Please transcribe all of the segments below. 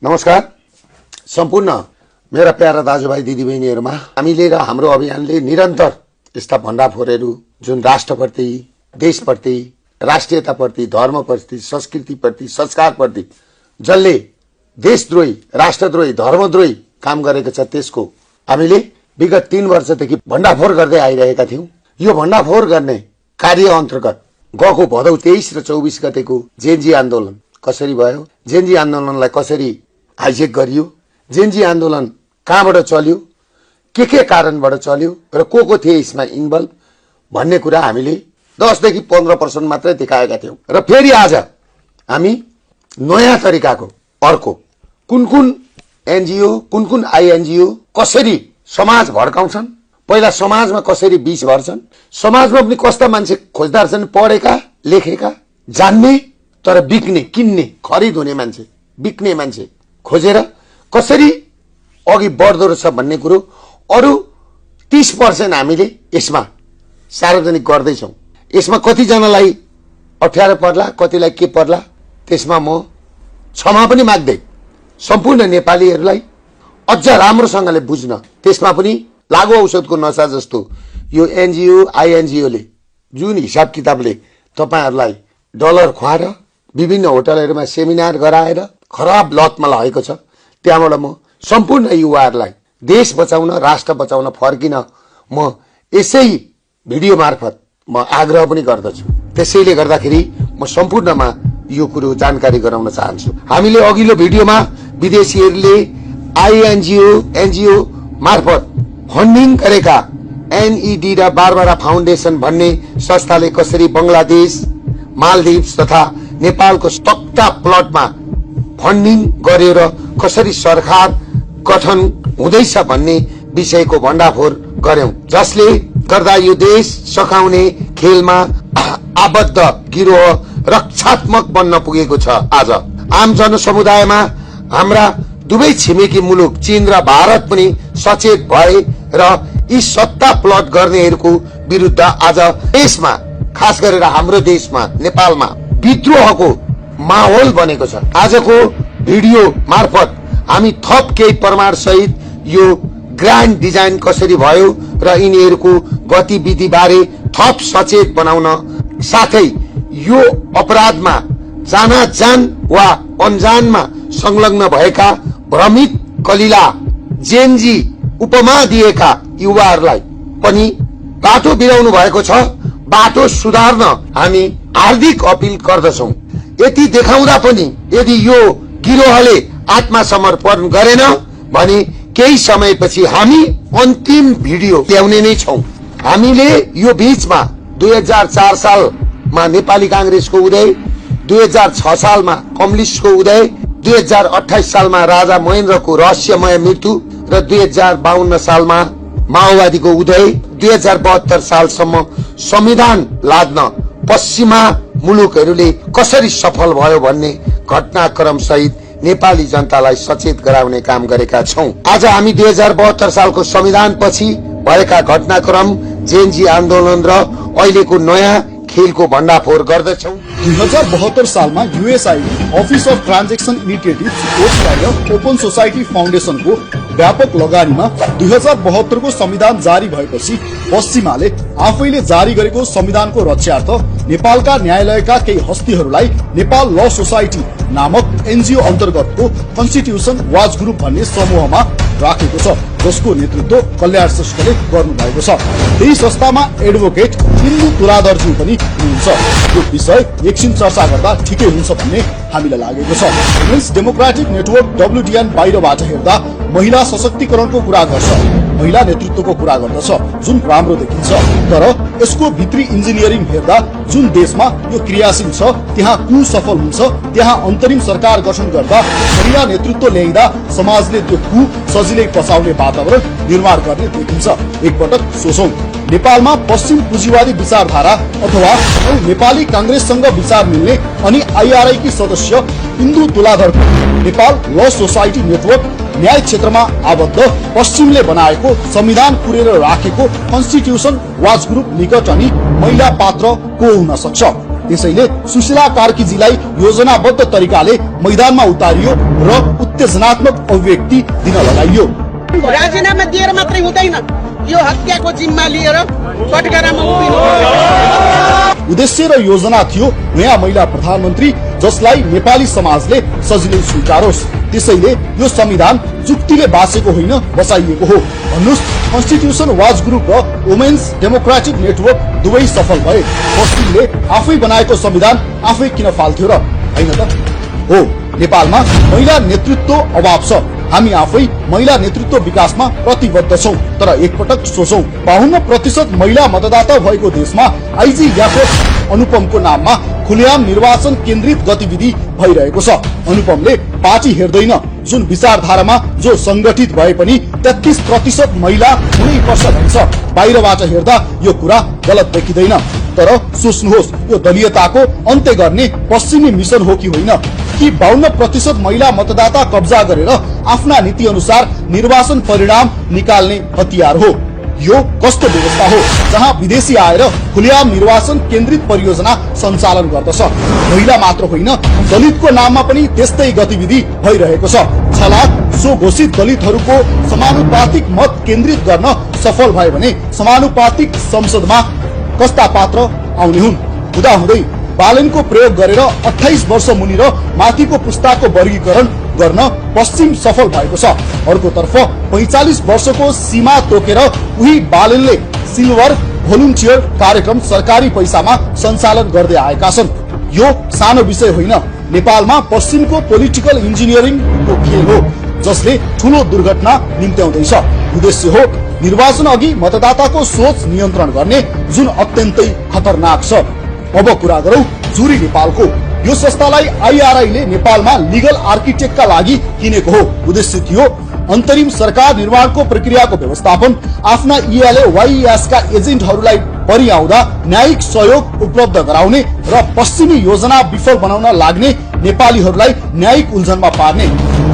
नमस्कार सम्पूर्ण मेरा प्यारा दाजुभाइ दिदीबहिनीहरुमा हामीले र हाम्रो अभियानले निरन्तर यस्ता भण्डाफोरहरु जुन राष्ट्रप्रति, देशप्रति, राष्ट्रियताप्रति, धर्मप्रति, संस्कृतिप्रति, संस्कारप्रति जसले देशद्रोही, राष्ट्रद्रोही, धर्मद्रोही काम गरेको छ त्यसको हामीले विगत 3 वर्षदेखि भण्डाफोर गर्दै आइरहेका थियौं। यो भण्डाफोर गर्ने कार्य अन्तर्गत गएको भदौ 23 र 24 गतेको जेनजी आन्दोलन कसरी भयो, जेनजी आन्दोलनलाई कसरी हाइजेक गरियो, जेनजी आन्दोलन कहाँबाट चल्यो, के कारणबाट चल्यो र को थिए यसमा इन्भल्भ भन्ने कुरा हामीले 10 देखि 15% मात्रै देखाएका थियौं। र फेरि आज हामी नयाँ तरिकाको अर्को कुन एनजीओ, कुन आईएनजीओ कसरी समाज भड्काउँछन्, पहिला समाजमा कसरी विष भर्छन्, समाजमा पनि कस्ता मान्छे खोज्दा छन्, पढेका, लेखेका, जान्ने तर बिक्ने, किन्ने, खरिद हुने मान्छे, बिक्ने मान्छे खोजेर कसरी अघि बढ्दो रहेछ भन्ने कुरो अरु 30% हामीले यसमा सार्वजनिक गर्दैछौं। यसमा कति जनालाई अप्ठ्यारो पर्ला, कतिलाई के पर्ला त्यसमा म क्षमा पनि माग्दै सम्पूर्ण नेपालीहरुलाई अझ राम्रोसँगले बुझ्न, त्यसमा पनि लागू औषधको नशा जस्तो यो एनजीओ आईएनजीओले जुन हिसाब किताबले तपाईहरुलाई डलर खुवाएर विभिन्न होटलहरुमा सेमिनार गराएर खराब लतमा लागेको छ, त्यहाँबाट म सम्पूर्ण युवाहरुलाई देश बचाउन, राष्ट्र बचाउन फर्किन म यसै भिडियो मार्फत म आग्रह पनि गर्दछु। त्यसैले गर्दाखेरि म सम्पूर्णमा यो कुरो जानकारी गराउन चाहन्छु। हामीले अघिल्लो भिडियोमा विदेशीहरुले आईएनजीओ एनजीओ मार्फत फन्डिङ गरेका एनईडी र बारबारा फाउन्डेसन भन्ने संस्थाले कसरी बंगलादेश, मालदिव्स तथा नेपालको सट्टा प्लटमा फन्डिङ गरेर कसरी सरकार गठन हुँदैछ भन्ने विषयको भण्डाफोर गर्यौं, जसले गर्दा यो देश सखाउने खेलमा आबद्ध गिरोह रक्षात्मक बन्न पुगेको छ। आज आम जनसमुदायमा हाम्रा दुवै छिमेकी मुलुक चीन र भारत पनि सचेत भए र यी सट्टा प्लट गर्नेहरूको विरुद्ध आज देशमा, खास गरेर हाम्रो देशमा नेपालमा विद्रोहको माहौल बनेको छ। आजको भिडियो मार्फत हामी थप केही प्रमाण सहित यो ग्रान्ड डिजाइन कसरी भयो र यिनीहरूको गतिविधि बारे थप सचेत बनाउन साथै यो अपराधमा जान वा अनजानमा संलग्न भएका भ्रमित कलिला जेनजी उपमा दिएका युवाहरूलाई पनि बाटो बिराउनु भएको छ। बाटो सुधार्न हामी हार्दिक अपील गर्दछौं। यति देखाउँदा पनि यदि यो गिरोहले आत्मसमर्पण गरेन भने केही समयपछि हामी अन्तिम भिडियो ल्याउने नै छौं। हामीले यो बीचमा 2004 सालमा नेपाली कांग्रेसको उदय, 2006 सालमा कम्युनिस्टको उदय, 2028 सालमा राजा महेन्द्रको रहस्यमय मृत्यु र 2052 सालमा माओवादीको उदय, 2072 सालसम्म संविधान लाद्न पश्चिमा मुलुकहरूले कसरी सफल भयो भन्ने घटनाक्रम सहित नेपाली जनतालाई सचेत गराउने काम गरेका छौं। आज हामी 2072 सालको संविधान पछि भएका घटनाक्रम, जेनजी आन्दोलन र अहिलेको नयाँ खेलको भण्डाफोर गर्दछौं। 2072 सालमा USAID office of transaction initiative open society फाउन्डेसनको व्यापक लगानीमा 2072 को संविधान जारी भएपछि पश्चिमाले आफैले जारी गरेको संविधानको रक्षार्थ नेपालका न्यायालयका केही हस्तीहरूलाई नेपाल ल सोसाइटी नामक एनजीओ अन्तर्गतको कन्स्टिट्युसन वाच ग्रुप भन्ने समूहमा राखेको छ, जसको नेतृत्व कल्याण श्रेष्ठले गर्नुभएको छ। यही संस्थामा एडभोकेट इन्दु तुलाधरजी पनि हुनुहुन्छ। यो विषय एकछिन चर्चा गर्दा ठिकै हुन्छ भन्ने हामीलाई लागेको छ। वुमेन्स डेमोक्रेटिक नेटवर्क WDN बाहिरबाट हेर्दा महिला सशक्तिकरणको कुरा गर्छ, महिला नेतृत्वको कुरा गर्दछ, जुन राम्रो देखिन्छ। तर यसको भित्री इन्जिनियरिङ हेर्दा जुन देशमा यो क्रियाशील छ त्यहाँ सफल हुन्छ, त्यहाँ अन्तरिम सरकार गठन गर्दा महिला नेतृत्व ल्याइदा समाजले त्यो सजिलै पचाउने वातावरण निर्माण गर्ने देखिन्छ। एकपटक सोचौं, नेपालमा पश्चिम पुँजीवादी विचारधारा अथवा नेपाली कांग्रेससँग विचार मिल्ने अनि आईआरआई की सदस्य इन्दु तुलाधर नेपाल ल सोसाइटी नेटवर्क न्याय क्षेत्रमा आबद्ध पश्चिमले बनाएको संविधान पुरेर राखेको कन्स्टिट्युसन वाच ग्रुप निकट अनि महिला पात्र को हुन सक्छ? त्यसैले सुशीला कार्कीजीलाई योजनाबद्ध तरिकाले मैदानमा उतारियो र उत्तेजनात्मक अभिव्यक्ति दिन लगाइयो। राजीनामा दिएर मात्रै हुँदैन, यो हत्याको जिम्मा लिएर कटघरामा उभिनु। उद्देश्य र योजना थियो नयाँ महिला प्रधानमन्त्री जसलाई नेपाली समाजले सजिलै स्वीकारोस्। त्यसैले यो संविधान जुक्तिले बाँचेको होइन, बचाइएको हो भन्नुस्। कन्स्टिट्युसन वाच ग्रुप र वुमेन्स डेमोक्रेटिक नेटवर्क दुवै सफल भए। पश्चिमले आफै बनाएको संविधान आफै किन फाल्थ्यो र? होइन त? हो, नेपालमा महिला नेतृत्व अभाव छ। हामी आफै महिला नेतृत्व विकासमा प्रतिबद्ध छौं, तर एकपटक सोचौं, 52% महिला मतदाता भएको देशमा आइजी याकोब अनुपमको नाममा खुलेआम निर्वाचन केन्द्रित गतिविधि भइरहेको छ। अनुपमले पार्टी हेर्दैन, जुन विचारधारामा जो संगठित भए पनि 33% महिला हुनै पर्छ भन्छ। बाहिरबाट हेर्दा यो कुरा गलत देखिँदैन, तर सोच्नुहोस्, यो दलीयताको अन्त्य गर्ने पश्चिमी मिशन हो कि होइन? कि 52% महिला मतदाता कब्जा गरेर आफ्ना नीति अनुसार निर्वाचन परिणाम निकाल्ने हतियार हो? यो कस्तो व्यवस्था हो जहाँ विदेशी आएर खुलेआम निर्वाचन केन्द्रित परियोजना सञ्चालन गर्दछ? महिला मात्र होइन, दलितको नाममा पनि त्यस्तै गतिविधि भइरहेको छ। छलाक सो घोषित दलितहरूको समानुपातिक मत केन्द्रित गर्न सफल भयो भने समानुपातिक संसदमा कस्ता पात्र आउने हुन्? हुँदाहुँदै बालनको प्रयोग गरेर 28 वर्ष मुनि र माथिको पुस्ताको वर्गीकरण गर्न पश्चिम सफल भएको छ। अर्कोतर्फ 45 वर्षको सीमा तोकेर उही बालनले सिल्भर भोलुन्टियर कार्यक्रम सरकारी पैसामा सञ्चालन गर्दै आएका छन्। यो सानो विषय होइन, नेपालमा पश्चिमको पोलिटिकल इन्जिनियरिङको खेल हो जसले ठूलो दुर्घटना निम्त्याउँदैछ। उद्देश्य हो निर्वाचन अघि मतदाताको सोच नियन्त्रण गर्ने, जुन अत्यन्तै खतरनाक छ। अब कुरा गरौं जुरी नेपालको। यो संस्थालाई आईआरआईले नेपालमा लिगल आर्किटेक्टका लागि किनेको हो। उद्देश्य थियो अन्तरिम सरकार निर्माणको प्रक्रियाको व्यवस्थापन, आफ्ना इएलए वाईएस का एजेन्टहरूलाई परिआउँदा न्यायिक सहयोग उपलब्ध गराउने र पश्चिमी योजना विफल बनाउन लाग्ने नेपालीहरूलाई न्यायिक उल्झनमा पार्ने।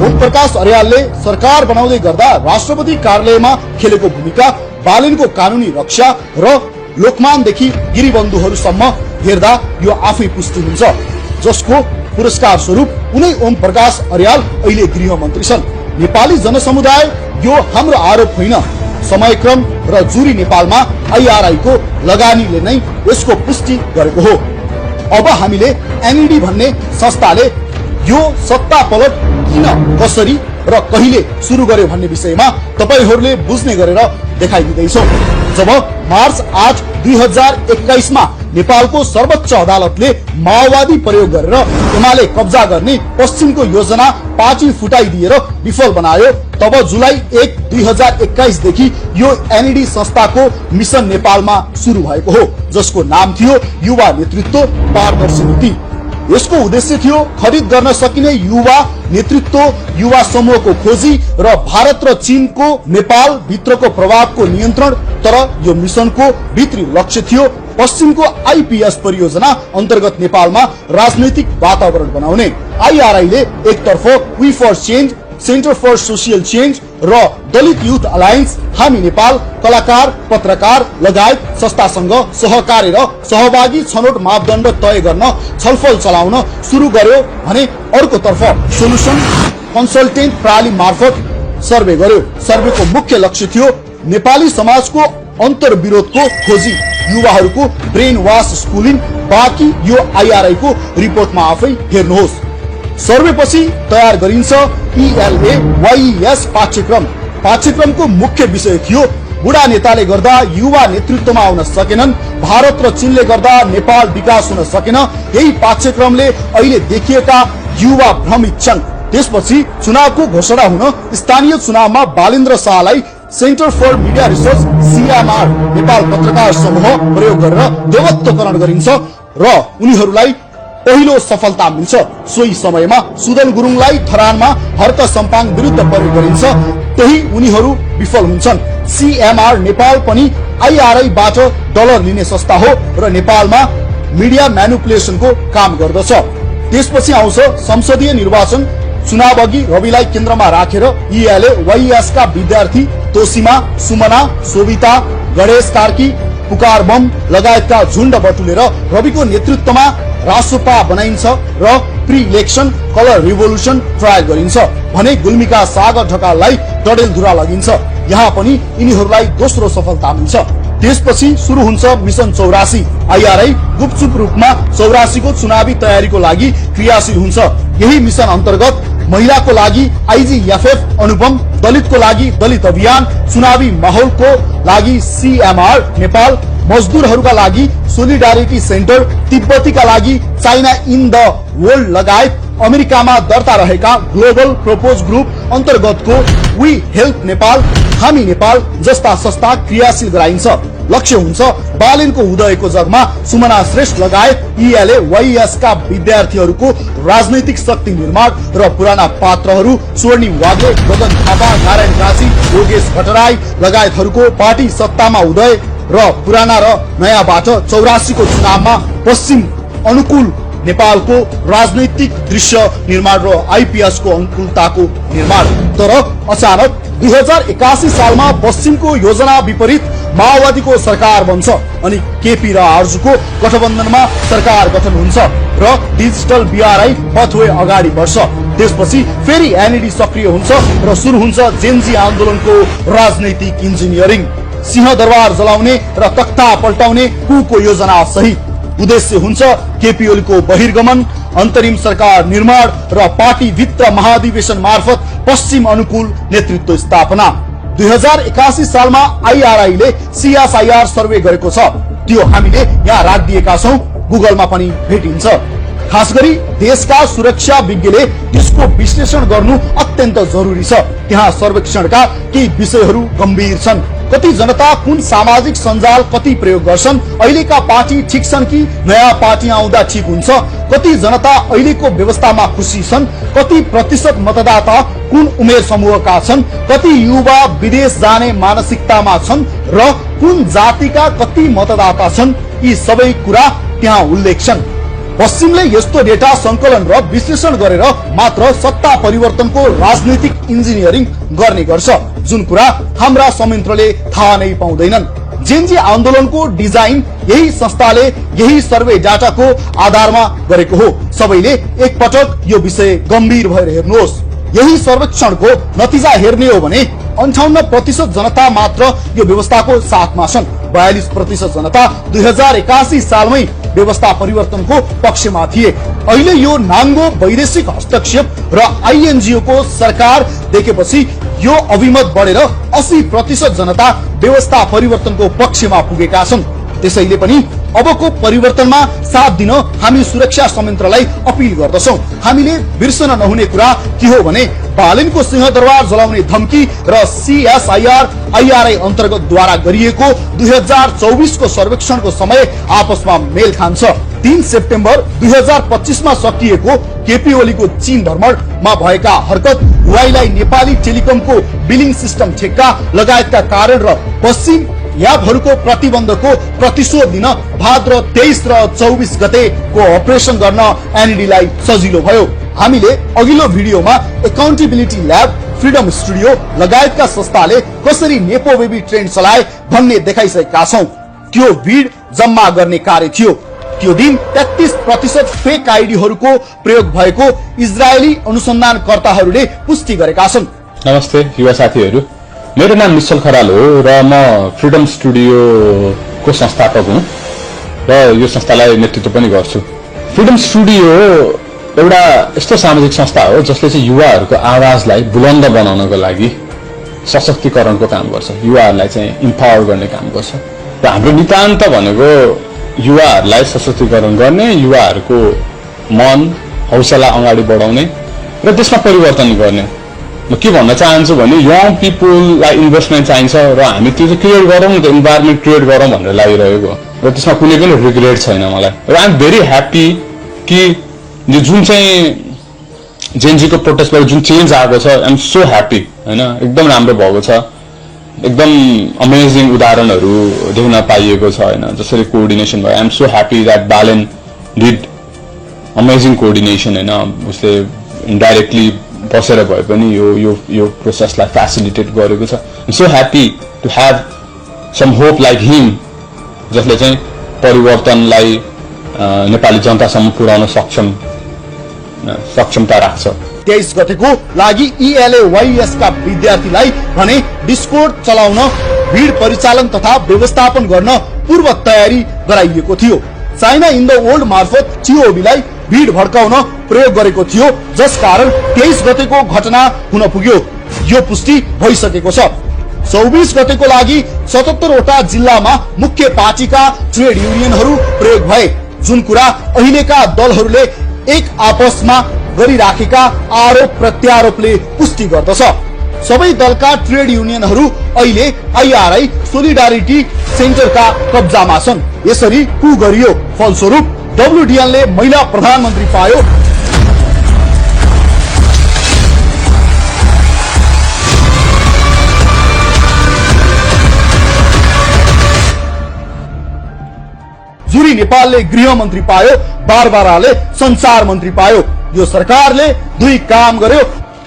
ओम प्रकाश अर्यालले सरकार बनाउँदै गर्दा राष्ट्रपति कार्यालयमा खेलेको भूमिका, बालनको कानूनी रक्षा र लोकमानदेखि गिरिबन्धुहरूसम्म हेर्दा यो आफै पुष्टि हुन्छ, जसको पुरस्कार स्वरूप उनै ओम प्रकाश अर्याल अहिले गृहमन्त्री छन्। नेपाली जनसमुदाय यो हाम्रो आरोप होइन, समयक्रम र जुरी नेपालमा आईआरआई को लगानीले नै यसको पुष्टि गरेको हो। अब हामीले एनईडी भन्ने संस्थाले यो सत्ता पलट किन, कसरी र कहिले सुरु गर्यो भन्ने विषयमा तपाईहरूले बुझ्ने गरेर देखाइदिँदैछौँ। जब मार्च 8, 2021 मा नेपालको सर्वोच्च अदालतले माओवादी प्रयोग गरेर एमाले कब्जा गर्ने पश्चिमको योजना पार्टी फुटाइदिएर विफल बनायो, तब जुलाई 1, 2021 देखि यो एनईडी संस्थाको मिशन नेपालमा सुरु भएको हो, जसको नाम थियो युवा नेतृत्व पारदर्शी नीति। यसको उद्देश्य थियो खरिद गर्न सकिने युवा नेतृत्व, युवा समूहको खोजी र भारत र चीनको नेपाल भित्रको प्रभावको नियन्त्रण। तर यो मिशनको भित्री लक्ष्य थियो पश्चिमको आईपीएस परियोजना अन्तर्गत नेपालमा राजनैतिक वातावरण बनाउने। आईआरआईले एकतर्फ we for change, centre for social change र दलित युथ अलायन्स, हामी नेपाल, कलाकार, पत्रकार लगायत संस्थासँग सहकार्य र सहभागी छनौट मापदण्ड तय गर्न छलफल चलाउन सुरु गर्यो भने अर्कोतर्फ सोलुसन कन्सल्टेन्ट प्रणाली मार्फत सर्वे गर्यो। सर्वेको मुख्य लक्ष्य थियो नेपाली समाजको अन्तर्विरोधको खोजी, युवाहरूको ब्रेन वाश स्कुलिङ। बाँकी यो आईआरआई को रिपोर्टमा आफै हेर्नुहोस्। सर्वेपछि तयार गरिन्छ इएलए वाईएस पाठ्यक्रम। पाठ्यक्रमको मुख्य विषय थियो बुढा नेताले गर्दा युवा नेतृत्वमा आउन सकेनन्, भारत र चीनले गर्दा नेपाल विकास हुन सकेन। यही पाठ्यक्रमले अहिले देखिएका युवा भ्रमित छन्। त्यसपछि चुनावको घोषणा हुन स्थानीय चुनावमा बालेन्द्र शाहलाई centre for media research CMR Nepal पत्रकार समूह प्रयोग गरेर देवत्वकरण गरिन्छ र उनीहरूलाई पहिलो सफलता मिल्छ। सोही समयमा सुदन गुरुङलाई थरानमा हर्क सम्पाङ विरुद्ध प्रयोग गरिन्छ, त्यही उनीहरू विफल हुन्छन्। सीएमआर नेपाल पनि आईआरआईबाट डलर लिने संस्था हो र नेपालमा मिडिया म्यानिपुलेसनको काम गर्दछ। त्यसपछि आउँछ संसदीय निर्वाचन। चुनाव अघि रविलाई केन्द्रमा राखेर इएलए वाईएस का विद्यार्थी तोसिमा, सुमना, सोभिता, गणेश कार्की, पुकार बम लगायतका झुण्ड बटुलेर रविको नेतृत्वमा रासोपा बनाइन्छ र pre election colour revolution trial गरिन्छ भने गुल्मीका सागर ढकाललाई डडेलधुरा लगिन्छ। यहाँ पनि यिनीहरूलाई दोस्रो सफलता मिल्छ। त्यसपछि सुरु हुन्छ मिशन 84। आईआरआई गुपचुप रूपमा 84 को चुनावी तयारीको लागि क्रियाशील हुन्छ। यही मिशन अन्तर्गत महिलाको लागि आईजीएफएफ अनुपम, दलितको लागि दलित अभियान, चुनावी माहौलको लागि सीएमआर नेपाल, मजदुरहरूका लागि सोलिडारिटी सेन्टर, तिब्बतीका लागि चाइना इन द वर्ल्ड लगायत अमेरिकामा दर्ता रहेका ग्लोबल प्रपोज ग्रुप अन्तर्गतको वी हेल्प नेपाल, हामी नेपाल जस्ता संस्था क्रियाशील गराइन्छ। लक्ष्य हुन्छ बालेनको उदयको जगमा सुमना श्रेष्ठ लगायत इएलए वाइएस का विद्यार्थीहरूको राजनैतिक शक्ति निर्माण र पुराना पात्रहरू स्वर्णिम वाग्ले, गगन थापा, नारायण काशी, योगेश भट्टराई लगायतहरूको पार्टी सत्तामा उदय र पुराना र नयाँबाट 84 को चुनावमा पश्चिम अनुकूल नेपालको राजनैतिक दृश्य निर्माण र आईपीएस को अनुकूलताको निर्माण। तर अचानक 2081 सालमा पश्चिमको योजना विपरीत माओवादीको सरकार बन्छ अनि केपी र आरजुको गठबन्धनमा सरकार गठन हुन्छ र डिजिटल बीआरआई पथवे अगाडि बढ्छ। त्यसपछि फेरि एनईडी सक्रिय हुन्छ र सुरु हुन्छ जेनजी आन्दोलनको राजनैतिक इन्जिनियरिङ। सिंहदरबार जलाउने र तख्ता पल्टाउने कुको योजना सहित उद्देश्य हुन्छ केपी ओलीको बहिर्गमन, अन्तरिम सरकार निर्माण र पार्टी भित्र महाधिवेशन मार्फत पश्चिम अनुकूल नेतृत्व स्थापना। 2081 सालमा आईआरआईले सीएसआईआर सर्वे गरेको छ। त्यो हामीले यहाँ राखिदिएका छौं, गुगलमा पनि भेटिन्छ। खास गरी देशका सुरक्षा विज्ञले त्यसको विश्लेषण गर्नु अत्यन्त जरुरी छ। त्यहाँ सर्वेक्षणका केही विषयहरू गम्भीर छन्। कति जनता कुन सामाजिक सञ्जाल कति प्रयोग गर्छन्, अहिलेका पार्टी ठिक छन् कि नयाँ पार्टी आउँदा ठिक हुन्छ, कति जनता अहिलेको व्यवस्थामा खुसी छन्, कति प्रतिशत मतदाता कुन उमेर समूहका छन्, कति युवा विदेश जाने मानसिकतामा छन् र कुन जातिका कति मतदाता छन्, यी सबै कुरा त्यहाँ उल्लेख छन्। पश्चिमले यस्तो डेटा संकलन र विश्लेषण गरेर मात्र सत्ता परिवर्तनको राजनीतिक इन्जिनियरिङ गर्ने गर्छ, जुन कुरा हाम्रा संयन्त्रले थाहा नै पाउँदैनन्। जेनजी आन्दोलनको डिजाइन यही संस्थाले यही सर्वे डाटाको आधारमा गरेको हो। सबैले एकपटक यो विषय गम्भीर भएर हेर्नुहोस्। यही सर्वेक्षणको नतिजा हेर्ने हो भने 58% जनता मात्र यो व्यवस्थाको साथमा छन्। 42% जनता 2081 सालमै व्यवस्था परिवर्तनको पक्षमा थिए। अहिले यो नाङ्गो वैदेशिक हस्तक्षेप र आईएनजीओ को सरकार देखेपछि यो अभिमत बढेर 80% जनता व्यवस्था परिवर्तनको पक्षमा पुगेका छन्। त्यसैले पनि अबको परिवर्तनमा साथ दिन हामी सुरक्षा संयन्त्रलाई अपील गर्दछौं। हामीले बिर्सन नहुने कुरा के हो भने बालेनको सिंहदरबार जलाउने धम्की र सीएसआईआर आईआरआई अन्तर्गतद्वारा गरिएको 2024 को सर्वेक्षणको समय आपसमा मेल खान्छ। 3 सेप्टेम्बर 2025 मा सकिएको केपी ओलीको चीन भ्रमणमा भएका हरकत, हुवाईलाई नेपाली टेलिकमको बिलिङ सिस्टम ठेक्का लगायतका कारण र पश्चिम यापहरूको प्रतिबन्धको प्रतिशोध दिन भाद्र 23 र 24 गतेको अपरेसन गर्न एनईडीलाई सजिलो भयो। हामीले अघिल्लो भिडियोमा एकाउन्टेबिलिटी ल्याब, फ्रिडम स्टुडियो लगायतका संस्थाले कसरी नेपो बेबी ट्रेन्ड चलाए भन्ने देखाइसकेका छौं। त्यो भिड जम्मा गर्ने कार्य थियो। त्यो दिन 33% फेक आइडीहरूको प्रयोग भएको इजरायली अनुसन्धानकर्ताहरूले पुष्टि गरेका छन्। नमस्ते युवा साथीहरू, मेरो नाम निश्चल खराल हो र म फ्रिडम स्टुडियोको संस्थापक हुँ र यो संस्थालाई नेतृत्व पनि गर्छु। फ्रिडम स्टुडियो एउटा यस्तो सामाजिक संस्था हो जसले चाहिँ युवाहरूको आवाजलाई बुलन्द बनाउनको लागि सशक्तिकरणको काम गर्छ, युवाहरूलाई चाहिँ इम्पावर गर्ने काम गर्छ। र हाम्रो नितान्त भनेको युवाहरूलाई सशक्तिकरण गर्ने, युवाहरूको मन हौसला अगाडि बढाउने र त्यसमा परिवर्तन गर्ने। म के भन्न चाहन्छु भने यङ पिपुललाई इन्भेस्टमेन्ट चाहिन्छ र हामी त्यो चाहिँ क्रिएट गरौँ न त, इन्भाइरोमेन्ट क्रिएट गरौँ भनेर लागिरहेको र त्यसमा कुनै पनि रिग्रेट छैन मलाई। र आइ एम भेरी ह्याप्पी कि जुन चाहिँ जेनजीको प्रोटेस्टबाट जुन चेन्ज आएको छ, आइ एम सो ह्याप्पी होइन, एकदम राम्रो भएको छ। एकदम अमेजिङ उदाहरणहरू देख्न पाइएको छ होइन, जसरी कोअर्डिनेसन भयो। I am so happy that Balen did amazing coordination होइन, उसले इन्डाइरेक्टली बसेर भए पनि यो प्रोसेसलाई फेसिलिटेट गरेको छ। So happy to have some hope like him जसले चाहिँ परिवर्तनलाई नेपाली जनतासम्म पुर्याउन सक्षमता राख्छ। 23 गतेको लागि ELAYS का विद्यार्थीलाई भने डिस्कोर्ड चलाउन, भीड़ परिचालन तथा व्यवस्थापन गर्न पूर्व तयारी गराइएको थियो। चाइना इन द वर्ल्ड मार्फत TOB-लाई भीड़ भड्काउन प्रयोग गरेको थियो, जसकारण 23 गतेको घटना हुन पुग्यो। यो पुष्टि भइसकेको छ। 24 गतेको लागि 77 वटा जिल्लामा मुख्य पार्टीका ट्रेड युनियनहरू प्रयोग भए, जुन कुरा अहिलेका दलहरूले एक आपसमा गरिराखेका आरोप प्रत्यारोपले पुष्टि गर्दछ। सबै दलका ट्रेड युनियनहरू अहिले IRI सोलिडारिटी सेन्टरका कब्जामा छन्। यसरी कु गरियो। फलस्वरूप WDN-ले महिला प्रधानमन्त्री पायो। जुरी नेपालले गृह मन्त्री पायो, बारबाराले संचार मन्त्री पायो। यो सरकारले दुई काम गर्यो।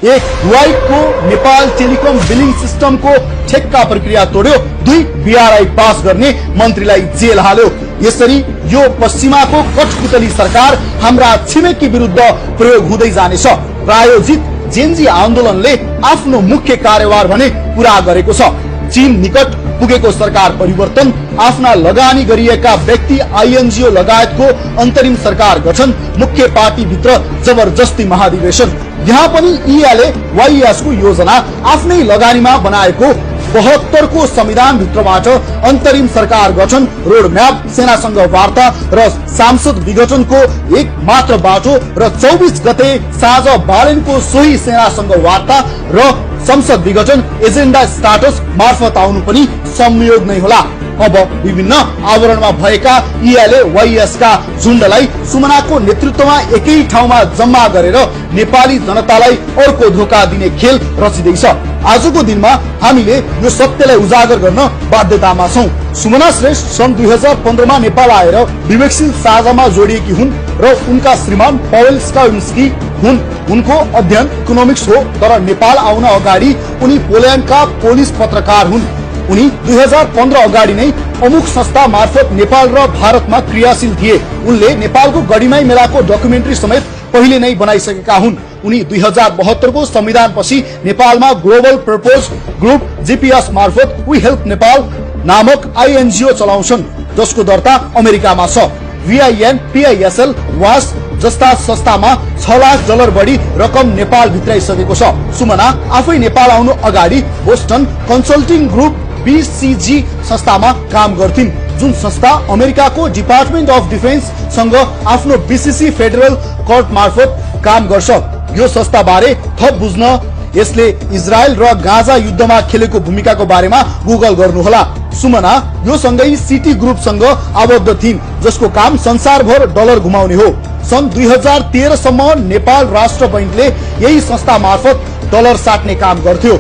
एक, हुवाईको नेपाल टेलिकम बिलिङ सिस्टमको ठेक्का प्रक्रिया तोड्यो। दुई, BRI पास गर्ने मन्त्रीलाई जेल हाल्यो। यसरी यो पश्चिमाको कठपुतली सरकार हाम्रा छिमेकी विरुद्ध प्रयोग हुँदै जानेछ। प्रायोजित जेन्जी आन्दोलनले आफ्नो मुख्य कार्यभार भने पूरा गरेको छ। चीन निकट पुगेको सरकार परिवर्तन, आफ्ना लगानी गरिएका व्यक्ति INGO लगायतको अन्तरिम सरकार गठन, मुख्य पार्टी भित्र जबरजस्ती महाधिवेशन। यहाँ पनि ELAYS को योजना आफ्नै लगानीमा बनाएको 72 को संविधान भित्रबाट अन्तरिम सरकार गठन, रोड म्याप, सेनासँग वार्ता र सांसद विघटनको एक मात्र बाटो र 24 गते साँझ बालेनको सोही सेनासँग वार्ता र संसद विघटन एजेन्डा स्टाटस मार्फत आउनु पनि संयोग नै होला। अब विभिन्न आवरणमा भएका ELAYS का झुण्डलाई सुमनाको नेतृत्वमा एकै ठाउँमा जम्मा गरेर नेपाली जनतालाई अर्को धोका दिने खेल रचिँदैछ। आजको दिनमा हामीले यो सत्यलाई उजागर गर्न बाध्यतामा छौं। सुमना श्रेष्ठ सन् 2015 मा नेपाल आएर विवेकशील साझामा जोडिएकी हुन् र उनका श्रीमान पवेल स्काउन्स्की हुन्। उनको अध्ययन इकोनोमिक्स हो, तर नेपाल आउन अगाडि उनी पोल्यान्डका पोलिस पत्रकार हुन्। उनी 2015 अगाडि नै अमुक संस्था मार्फत नेपाल र भारतमा क्रियाशील थिए। उनले नेपालको गढीमाई मेलाको डकुमेन्ट्री समेत पहिले नै बनाइसकेका हुन्। उनी 2072 को संविधान पछि नेपालमा ग्लोबल पर्पज ग्रुप GPS मार्फत वी हेल्प नेपाल नामक INGO चलाउँछन्, जसको दर्ता अमेरिकामा छ। VIN, PISL, वास जस्ता संस्थामा $6 लाख बढी रकम नेपाल भित्राइसकेको छ। सुमना आफै नेपाल आउनु अगाडि बोस्टन कन्सल्टिङ ग्रुप BCG संस्थामा काम गर्थिन्, जुन संस्था अमेरिकाको डिपार्टमेन्ट अफ डिफेन्स सँग आफ्नो BCC फेडरल कोर्ट मार्फत काम गर्छ। यो संस्था बारे थप बुझ्न यसले इजरायल र गाजा युद्धमा खेलेको भूमिकाको बारेमा गुगल गर्नुहोला। सुमना यो सँगै सिटी ग्रुप सँग आबद्ध थिइन्, जसको काम संसारभर डलर घुमाउने हो। सन् 2013 सम्म नेपाल राष्ट्र बैंकले यही संस्था मार्फत डलर साट्ने काम गर्थ्यो।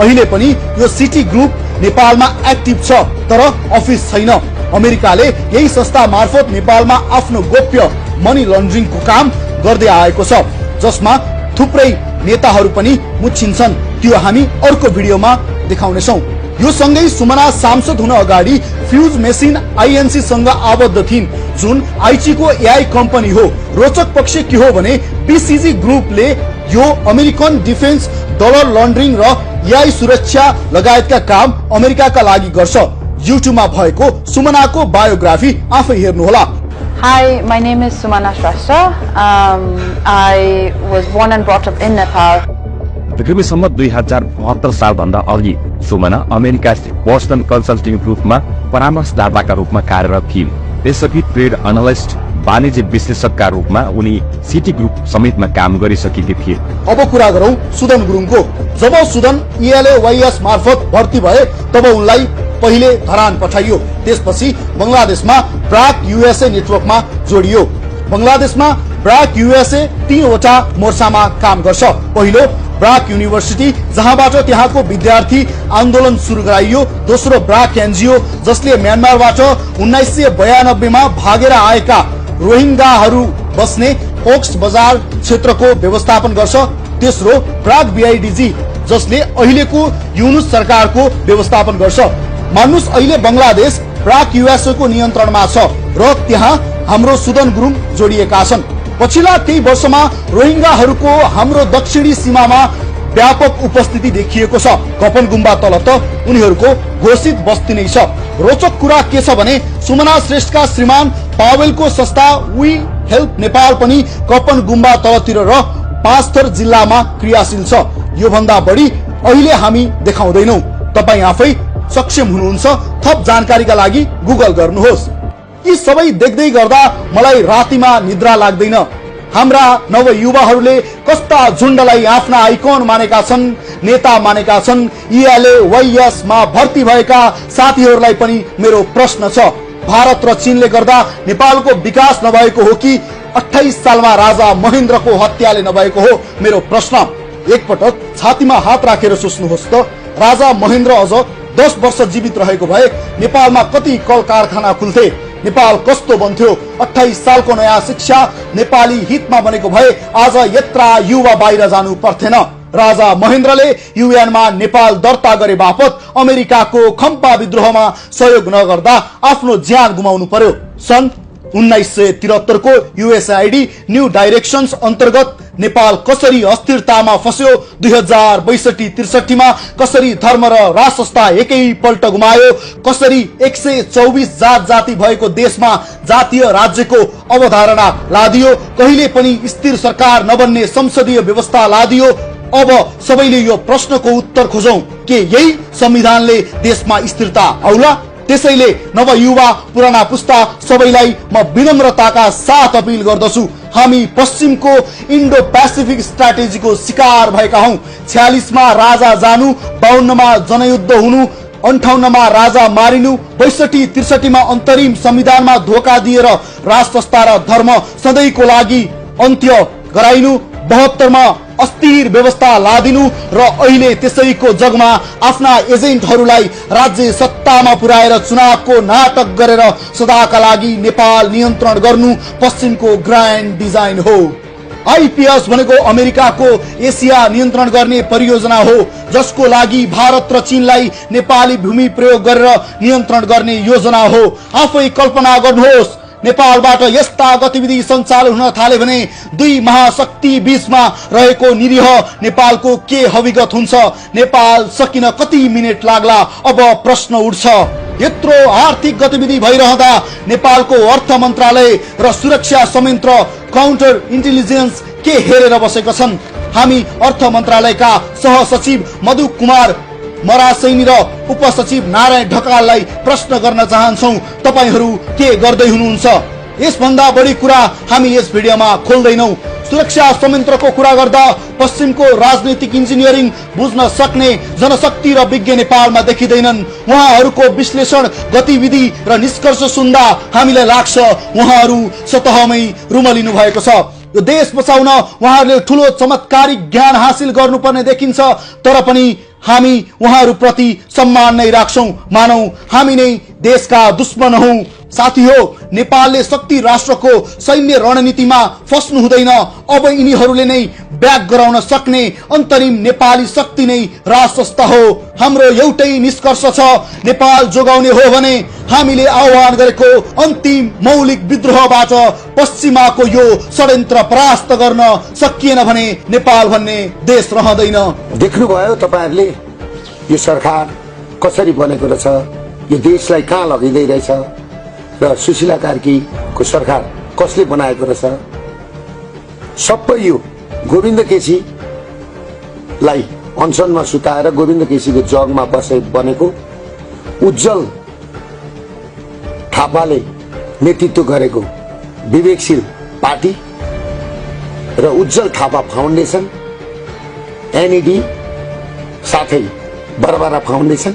अहिले पनि यो सिटी ग्रुप नेपालमा एक्टिभ छ, तर अफिस छैन। अमेरिकाले यही संस्था मार्फत नेपालमा आफ्नो गोप्य मनी लन्ड्रिङको काम गर्दै आएको छ, जसमा थुप्रै नेताहरू पनि मुच्छिन्छन्। त्यो हामी अर्को भिडियोमा देखाउनेछौं। यो सँगै सुमना सांसद हुन अगाडि फ्यूज मेसिन INC सँग आबद्ध थिइन्, जुन आइची को AI कम्पनी हो। रोचक पक्ष के हो भने BCG ग्रुपले यो अमेरिकन डिफेन्स, डलर लन्ड्रिङ र AI सुरक्षा लगायतका काम अमेरिकाका लागि गर्छ। युट्युबमा भएको सुमनाको बायोग्राफी आफै हेर्नुहोला। Hi, my name is Sumana Shrestha. I was born and brought up in Nepal. पृथ्वीसम्म 2072 सालभन्दा अघि सुमना अमेरिका बोस्टन कन्सल्टिङ ग्रुपमा परामर्शदाताका रूपमा कार्यरत थिइन्। त्यसपछि ट्रेड एनालिस्ट, वाणिज्य विश्लेषकका रूपमा उनी सिटी ग्रुप समेतमा काम गरिसकेकी थिए। अब कुरा गरौं सुदन गुरुङको। जब सुदन ELAYS मार्फत भर्ती भए तब उनलाई पहिले धरान पठाइयो। त्यसपछि बंगलादेशमा ब्राक USA नेटवर्कमा जोडियो। बंगलादेशमा ब्राक USA 3 वटा मोर्चामा काम गर्छ। पहिलो ब्राक युनिभर्सिटी, जहाँबाट त्यहाँको विद्यार्थी आन्दोलन सुरु गराइयो। दोस्रो ब्राक NGO, जसले म्यानमारबाट 1992 मा भागेर आएका रोहिंगाहरू बस्ने ओक्स बजार क्षेत्रको व्यवस्थापन गर्छ। तेस्रो ब्राक BIDG, जसले अहिलेको युनुस सरकारको व्यवस्थापन गर्छ। मान्नुस् अहिले बंगलादेश प्राक युएसए को नियन्त्रणमा छ र त्यहाँ हाम्रो सुदन गुरुङ जोडिएका छन्। पछिल्ला केही वर्षमा रोहिंग्याहरूको हाम्रो दक्षिणी सीमामा व्यापक उपस्थिति देखिएको छ। कपन गुम्बा तल त उनीहरूको घोषित बस्ती नै छ। रोचक कुरा के छ भने सुमना श्रेष्ठका श्रीमान पावेलको संस्था वी हेल्प नेपाल पनि कपन गुम्बा तलतिर र पाँचथर जिल्लामा क्रियाशील छ। यो भन्दा बढी अहिले हामी देखाउँदैनौं। तपाई आफै सक्षम हुनुहुन्छ। थप जानकारीका लागि गुगल गर्नुहोस्। यी सबै देख्दै गर्दा मलाई रातिमा निद्रा लाग्दैन। हाम्रा नवयुवाहरूले कस्ता झुण्डलाई आफ्ना आइकन मानेका छन्, नेता मानेका छन्। ELA मा भर्ती भएका साथीहरूलाई पनि मेरो प्रश्न छ, भारत र चीनले गर्दा नेपालको विकास नभएको हो कि 28 सालमा राजा महेन्द्रको हत्याले नभएको हो? मेरो प्रश्न। एकपटक छातीमा हात राखेर सोच्नुहोस् त, राजा महेन्द्र अझ 10 वर्ष जीवित रहेको भए नेपालमा कति कल कारखाना खुल्थे, नेपाल कस्तो बन्थ्यो? 28 सालको नयाँ शिक्षा नेपाली हितमा बनेको भए आज यत्रा युवा बाहिर जानु पर्थेन। राजा महेन्द्रले युएनमा नेपाल दर्ता गरे बापत अमेरिकाको खम्पा विद्रोहमा सहयोग नगर्दा आफ्नो ज्यान गुमाउनु पर्यो। सन् 1973 को युएसआईडी न्यू डाइरेक्शन्स अन्तर्गत नेपाल कसरी अस्थिरतामा फस्यो, 2062-63 मा कसरी धर्म र राष्ट्रसत्ता एकैपल्ट गुमायो, कसरी 124 जात जाति भएको देशमा जातीय राज्यको अवधारणा लादियो, कहिले पनि स्थिर सरकार नबन्ने संसदीय व्यवस्था लादियो। अब सबैले यो प्रश्नको उत्तर खोजौं के यही संविधानले देशमा स्थिरता आउला? त्यसैले नवयुवा पुराना पुस्ता सबैलाई म विनम्रताका साथ अपील गर्दछु, हामी पश्चिमको इन्डो पेसिफिक स्ट्राटेजीको शिकार भएका हौं। 46 मा राजा जानु, 52 मा जनयुद्ध हुनु, 58 मा राजा मारिनु, 62-63 मा अन्तरिम संविधानमा धोका दिएर राष्ट्रसत्ता र धर्म सधैँको लागि अन्त्य गराइनु, 72 मा अस्थिर व्यवस्था लादिनु र अहिले त्यसैको जगमा आफ्ना एजेन्टहरूलाई राज्य सत्तामा पुर्याएर चुनावको नाटक गरेर सदाका लागि नेपाल नियन्त्रण गर्नु पश्चिमको ग्रान्ड डिजाइन हो। आईपीएस भनेको अमेरिकाको एसिया नियन्त्रण गर्ने परियोजना हो, जसको लागि भारत र चीनलाई नेपाली भूमि प्रयोग गरेर नियन्त्रण गर्ने योजना हो। आफै कल्पना गर्नुहोस्, नेपालबाट यस्ता गतिविधि सञ्चालन हुन थाले भने दुई महाशक्ति बीचमा रहेको निरीह नेपालको के हविगत हुन्छ? नेपाल सकिन कति मिनेट लाग्ला? अब प्रश्न उठ्छ। यत्रो आर्थिक गतिविधि भइरहँदा नेपालको अर्थ मन्त्रालय र सुरक्षा संयन्त्र काउन्टर इन्टेलिजेन्स के हेरेर बसेका छन्? हामी अर्थ मन्त्रालयका सहसचिव मधु कुमार मरासैनी र उपसचिव नारायण ढकाललाई प्रश्न गर्न चाहन्छौ, तपाईहरू के गर्दै हुनुहुन्छ? यसभन्दा बढी कुरा हामी यस भिडियोमा खोल्दैनौ। सुरक्षा संयन्त्रको कुरा गर्दा पश्चिमको राजनीतिक इन्जिनियरिङ बुझ्न सक्ने जनशक्ति र विज्ञ नेपालमा देखिँदैनन्। उहाँहरूको विश्लेषण, गतिविधि र निष्कर्ष सुन्दा हामीलाई लाग्छ उहाँहरू सतहमै रुमलिनु भएको छ। यो देश बचाउन उहाँहरूले ठूलो चमत्कारिक ज्ञान हासिल गर्नुपर्ने देखिन्छ, तर पनि हामी उहाँहरूप्रति सम्मान नै राख्छौं, मानौ हामी नै देशका दुश्मन हौं। साथी हो, नेपालले शक्ति राष्ट्रको सैन्य रणनीतिमा फस्नु हुँदैन। अब यिनीहरूले नै ब्याक गराउन सक्ने अन्तरिम नेपाली शक्ति नै राष्ट्रसत्ता हो। हाम्रो एउटै निष्कर्ष छ, नेपाल जोगाउने हो भने हामीले आह्वान गरेको अन्तिम मौलिक विद्रोहबाट पश्चिमाको यो षड्यन्त्र परास्त गर्न सकिएन भने नेपाल भन्ने देश रहँदैन। देख्नुभयो तपाईहरुले यो सरकार कसरी बनेको रहेछ, यो देशलाई कहाँ लगिँदै रहेछ र सुशीला कार्कीको सरकार कसले बनाएको रहेछ। सबै यो गोविन्द केसीलाई अनसनमा सुताएर गोविन्द केसीको जगमा बनेको उज्जवल थापाले नेतृत्व गरेको विवेकशील पार्टी र उज्जवल थापा फाउन्डेसन, एनईडी साथै बरबरा फाउन्डेसन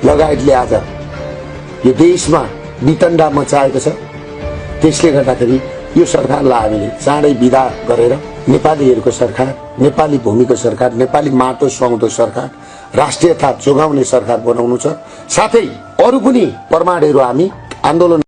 लगायतले आज यो देशमा नितण्डा मचाएको छ। त्यसले गर्दाखेरि यो सरकारलाई हामीले चाँडै विदा गरेर नेपालीहरूको सरकार, नेपाली भूमिको सरकार, नेपाली माटो सुहाउँदो सरकार, राष्ट्रियता जोगाउने सरकार बनाउनु छ। साथै अरू पनि प्रमाणहरू हामी आन्दोलन